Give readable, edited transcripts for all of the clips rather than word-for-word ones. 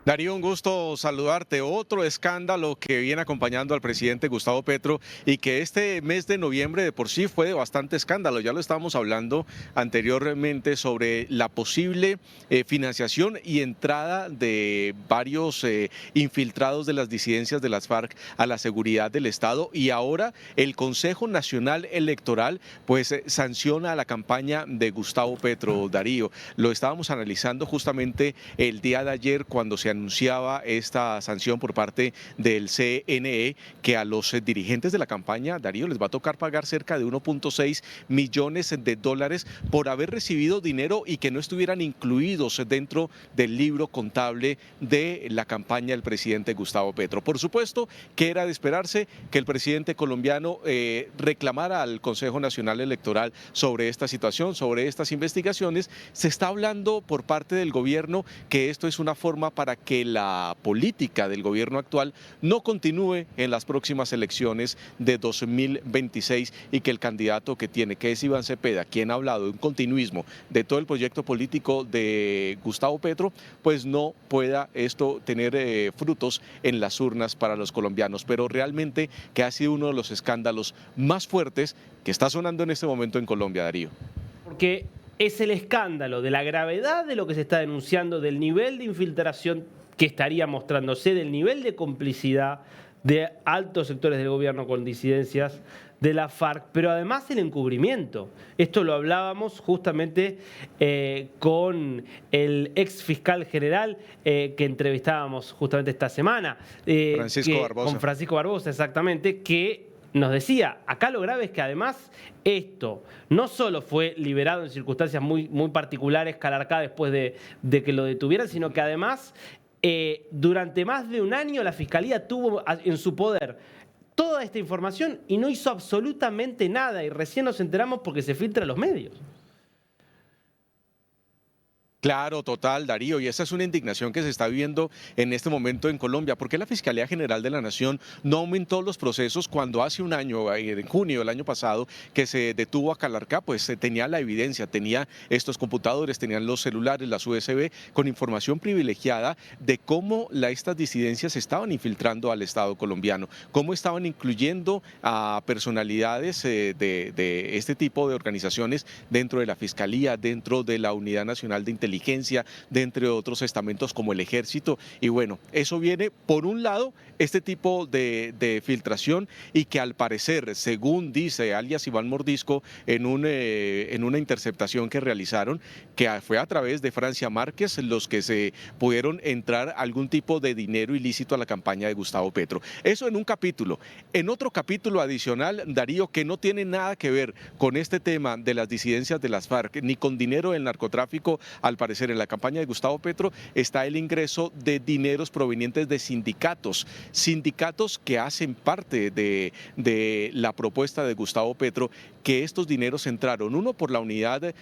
Darío, un gusto saludarte. Otro escándalo que viene acompañando al presidente Gustavo Petro y que este mes de noviembre de por sí fue de bastante escándalo. Ya lo estábamos hablando anteriormente sobre la posible financiación y entrada de varios infiltrados de las disidencias de las FARC a la seguridad del Estado, y ahora el Consejo Nacional Electoral pues sanciona a la campaña de Gustavo Petro. Darío, lo estábamos analizando justamente el día de ayer cuando se anunciaba esta sanción por parte del CNE, que a los dirigentes de la campaña, Darío, les va a tocar pagar cerca de 1.6 millones de dólares por haber recibido dinero y que no estuvieran incluidos dentro del libro contable de la campaña del presidente Gustavo Petro. Por supuesto que era de esperarse que el presidente colombiano reclamara al Consejo Nacional Electoral sobre esta situación, sobre estas investigaciones. Se está hablando por parte del gobierno que esto es una forma para que la política del gobierno actual no continúe en las próximas elecciones de 2026 y que el candidato que tiene, que es Iván Cepeda, quien ha hablado de un continuismo de todo el proyecto político de Gustavo Petro, pues no pueda esto tener frutos en las urnas para los colombianos. Pero realmente que ha sido uno de los escándalos más fuertes que está sonando en este momento en Colombia, Darío. Porque es el escándalo de la gravedad de lo que se está denunciando, del nivel de infiltración que estaría mostrándose, del nivel de complicidad de altos sectores del gobierno con disidencias de la FARC, pero además el encubrimiento. Esto lo hablábamos justamente con el ex fiscal general que entrevistábamos justamente esta semana. Francisco Barbosa. Con Francisco Barbosa, exactamente, que nos decía, acá lo grave es que además esto no solo fue liberado en circunstancias muy particulares, Calarcá, después de que lo detuvieran, sino que además durante más de un año la Fiscalía tuvo en su poder toda esta información y no hizo absolutamente nada, y recién nos enteramos porque se filtra a los medios. Claro, total, Darío, y esa es una indignación que se está viviendo en este momento en Colombia. ¿Por qué la Fiscalía General de la Nación no aumentó los procesos cuando hace un año, en junio del año pasado, que se detuvo a Calarcá? Pues tenía la evidencia, tenía estos computadores, tenían los celulares, las USB, con información privilegiada de cómo estas disidencias estaban infiltrando al Estado colombiano, cómo estaban incluyendo a personalidades de este tipo de organizaciones dentro de la Fiscalía, dentro de la Unidad Nacional de Inteligencia, de entre otros estamentos como el Ejército. Y bueno, eso viene por un lado, este tipo de filtración, y que al parecer, según dice alias Iván Mordisco en una interceptación que realizaron, que fue a través de Francia Márquez los que se pudieron entrar algún tipo de dinero ilícito a la campaña de Gustavo Petro. Eso en un capítulo. En otro capítulo adicional, Darío, que no tiene nada que ver con este tema de las disidencias de las FARC, ni con dinero del narcotráfico, al parecer en la campaña de Gustavo Petro está el ingreso de dineros provenientes de sindicatos que hacen parte de la propuesta de Gustavo Petro, que estos dineros entraron, uno por la unidad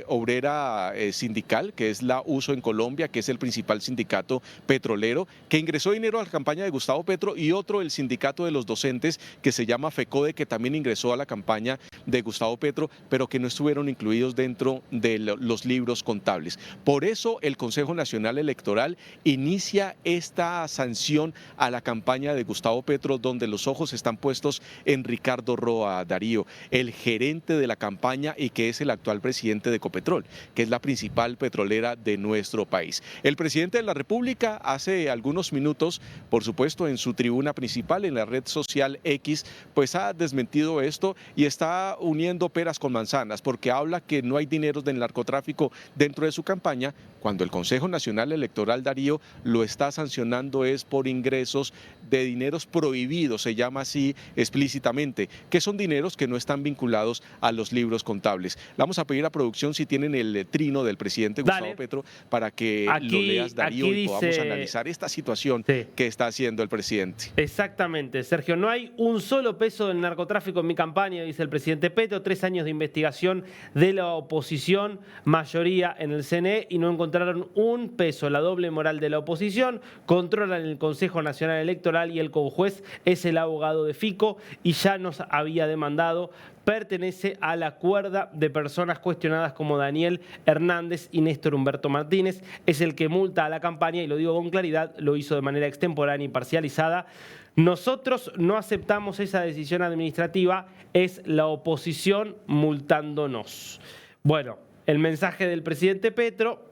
obrera sindical, que es la USO en Colombia, que es el principal sindicato petrolero, que ingresó dinero a la campaña de Gustavo Petro, y otro el sindicato de los docentes, que se llama FECODE, que también ingresó a la campaña de Gustavo Petro, pero que no estuvieron incluidos dentro de los libros contables. Por eso el Consejo Nacional Electoral inicia esta sanción a la campaña de Gustavo Petro, donde los ojos están puestos en Ricardo Roa, Darío, el gerente de la campaña y que es el actual presidente de Ecopetrol, que es la principal petrolera de nuestro país. El presidente de la República hace algunos minutos, por supuesto, en su tribuna principal, en la red social X, pues ha desmentido esto y está uniendo peras con manzanas, porque habla que no hay dinero del narcotráfico dentro de su campaña, cuando el Consejo Nacional Electoral, Darío, lo está sancionando es por ingresos de dineros prohibidos, se llama así explícitamente, que son dineros que no están vinculados a los libros contables. Le vamos a pedir a producción si tienen el trino del presidente Gustavo Petro para que lo leas, Darío, y podamos analizar esta situación que está haciendo el presidente. Exactamente, Sergio, no hay un solo peso del narcotráfico en mi campaña, dice el presidente Petro. 3 años de investigación de la oposición, mayoría en el el CNE y no encontraron un peso. La doble moral de la oposición, controlan el Consejo Nacional Electoral y el juez es el abogado de Fico y ya nos había demandado. Pertenece a la cuerda de personas cuestionadas como Daniel Hernández y Néstor Humberto Martínez. Es el que multa a la campaña y lo digo con claridad, lo hizo de manera extemporánea y parcializada. Nosotros no aceptamos esa decisión administrativa, es la oposición multándonos. Bueno, el mensaje del presidente Petro,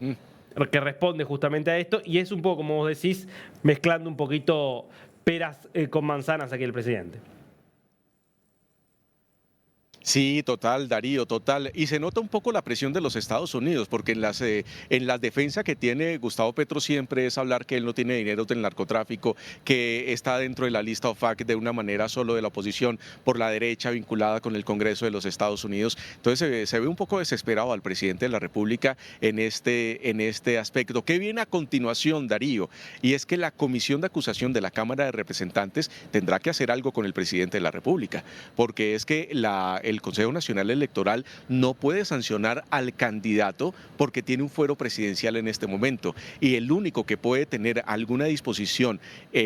que responde justamente a esto, y es un poco, como vos decís, mezclando un poquito peras con manzanas aquí el presidente. Sí, total, Darío, total. Y se nota un poco la presión de los Estados Unidos, porque en las defensas que tiene Gustavo Petro siempre es hablar que él no tiene dinero del narcotráfico, que está dentro de la lista OFAC de una manera solo de la oposición por la derecha vinculada con el Congreso de los Estados Unidos. Entonces se ve un poco desesperado al presidente de la República en este aspecto. ¿Qué viene a continuación, Darío? Y es que la Comisión de Acusación de la Cámara de Representantes tendrá que hacer algo con el presidente de la República, porque es que el Consejo Nacional Electoral no puede sancionar al candidato porque tiene un fuero presidencial en este momento, y el único que puede tener alguna disposición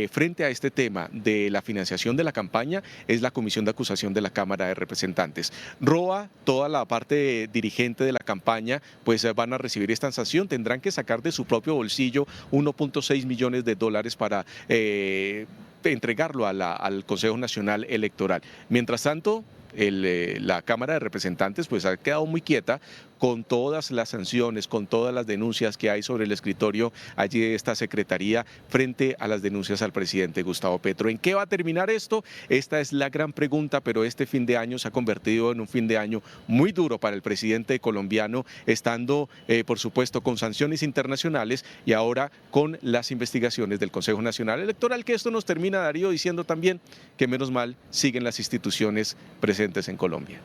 frente a este tema de la financiación de la campaña es la Comisión de Acusación de la Cámara de Representantes. ROA, toda la parte dirigente de la campaña, pues van a recibir esta sanción, tendrán que sacar de su propio bolsillo 1.6 millones de dólares para entregarlo al Consejo Nacional Electoral. Mientras tanto, la Cámara de Representantes pues ha quedado muy quieta con todas las sanciones, con todas las denuncias que hay sobre el escritorio allí de esta secretaría frente a las denuncias al presidente Gustavo Petro. ¿En qué va a terminar esto? Esta es la gran pregunta, pero este fin de año se ha convertido en un fin de año muy duro para el presidente colombiano, estando por supuesto con sanciones internacionales y ahora con las investigaciones del Consejo Nacional Electoral, que esto nos termina, Darío, diciendo también que menos mal siguen las instituciones presentes en Colombia.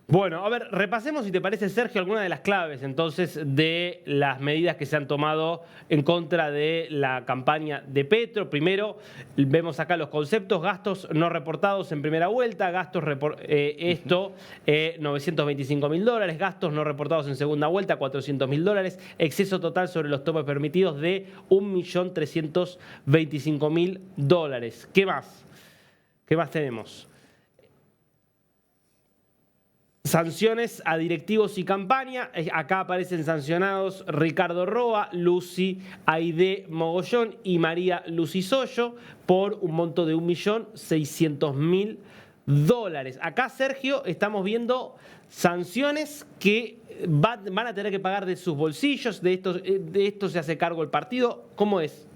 Bueno, a ver, repasemos, si te parece, Sergio, algunas de las claves entonces de las medidas que se han tomado en contra de la campaña de Petro. Primero, vemos acá los conceptos: gastos no reportados en primera vuelta, gastos 925.000 dólares, gastos no reportados en segunda vuelta, 400.000 dólares, exceso total sobre los topes permitidos de 1.325.000 dólares. ¿Qué más? ¿Qué más tenemos? Sanciones a directivos y campaña. Acá aparecen sancionados Ricardo Roa, Lucy Aide Mogollón y María Lucisollo por un monto de 1.600.000 dólares. Acá, Sergio, estamos viendo sanciones que van a tener que pagar de sus bolsillos. De esto se hace cargo el partido. ¿Cómo es?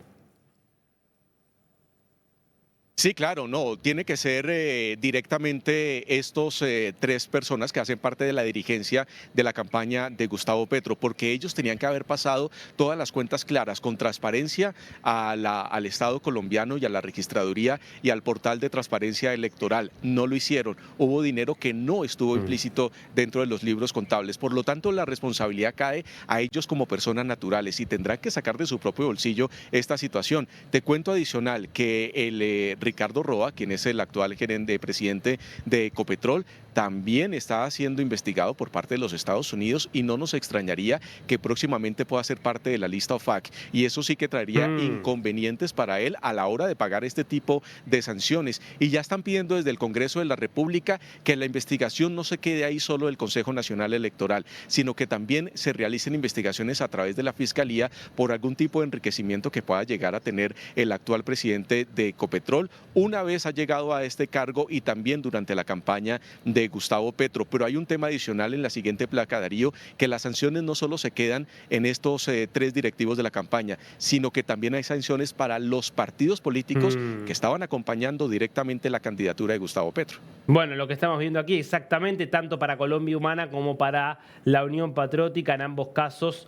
Sí, claro, no, tiene que ser directamente estos tres personas que hacen parte de la dirigencia de la campaña de Gustavo Petro, porque ellos tenían que haber pasado todas las cuentas claras, con transparencia al Estado colombiano y a la registraduría y al portal de transparencia electoral. No lo hicieron, hubo dinero que no estuvo implícito dentro de los libros contables, por lo tanto la responsabilidad cae a ellos como personas naturales y tendrán que sacar de su propio bolsillo esta situación. Te cuento adicional que el Ricardo Roa, quien es el actual presidente de Ecopetrol, también está siendo investigado por parte de los Estados Unidos y no nos extrañaría que próximamente pueda ser parte de la lista OFAC, y eso sí que traería inconvenientes para él a la hora de pagar este tipo de sanciones. Y ya están pidiendo desde el Congreso de la República que la investigación no se quede ahí solo del Consejo Nacional Electoral, sino que también se realicen investigaciones a través de la Fiscalía por algún tipo de enriquecimiento que pueda llegar a tener el actual presidente de Ecopetrol una vez ha llegado a este cargo y también durante la campaña de Gustavo Petro. Pero hay un tema adicional en la siguiente placa, Darío, que las sanciones no solo se quedan en estos tres directivos de la campaña, sino que también hay sanciones para los partidos políticos que estaban acompañando directamente la candidatura de Gustavo Petro. Bueno, lo que estamos viendo aquí exactamente, tanto para Colombia Humana como para la Unión Patriótica, en ambos casos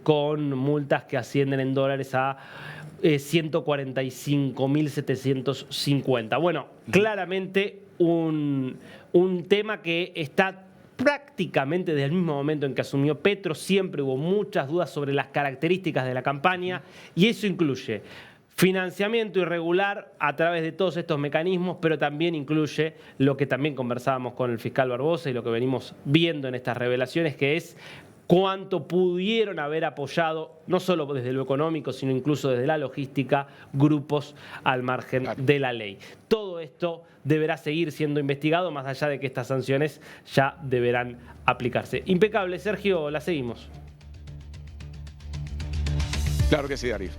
con multas que ascienden en dólares a 145.750. Bueno, claramente un tema que está prácticamente desde el mismo momento en que asumió Petro. Siempre hubo muchas dudas sobre las características de la campaña y eso incluye financiamiento irregular a través de todos estos mecanismos, pero también incluye lo que también conversábamos con el fiscal Barbosa y lo que venimos viendo en estas revelaciones, que es cuánto pudieron haber apoyado, no solo desde lo económico, sino incluso desde la logística, grupos al margen de la ley. Todo esto deberá seguir siendo investigado, más allá de que estas sanciones ya deberán aplicarse. Impecable, Sergio, la seguimos. Claro que sí, Darío.